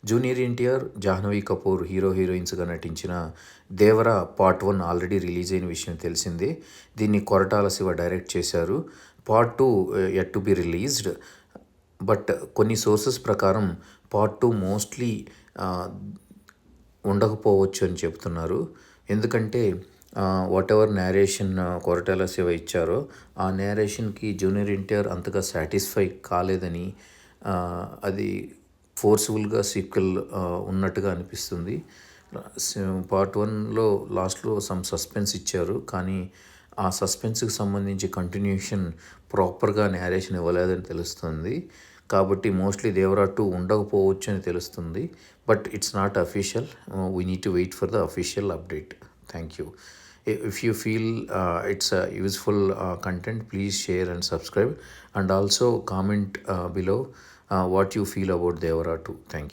Junior NTR, Jahnavi Kapoor హీరోయిన్స్గా నటించిన దేవర part 1 already release అయిన విషయం తెలిసిందే. దీన్ని కొరటాల శివ డైరెక్ట్ చేశారు. Part 2 yet to be released. But కొన్ని సోర్సెస్ ప్రకారం పార్ట్ 2 మోస్ట్లీ ఉండకపోవచ్చు అని చెప్తున్నారు. ఎందుకంటే what ever narration Koratala Shiva ఇచ్చారో ఆ నేరేషన్కి జూనియర్ ఎన్టీఆర్ అంతగా సాటిస్ఫై కాలేదని, అది ఫోర్స్ఫుల్గా సీక్వెల్ ఉన్నట్టుగా అనిపిస్తుంది. పార్ట్ 1లో లాస్ట్లో సమ్ సస్పెన్స్ ఇచ్చారు, కానీ ఆ సస్పెన్స్కి సంబంధించి కంటిన్యూషన్ ప్రాపర్గా నేరేషన్ ఇవ్వలేదని తెలుస్తుంది. కాబట్టి మోస్ట్లీ దేవరా 2 ఉండకపోవచ్చు అని తెలుస్తుంది. But it's not official. We need to wait for the official update. Thank you. If you feel it's a useful content, please share and subscribe, and also comment below what you feel about Devara 2. Thank you.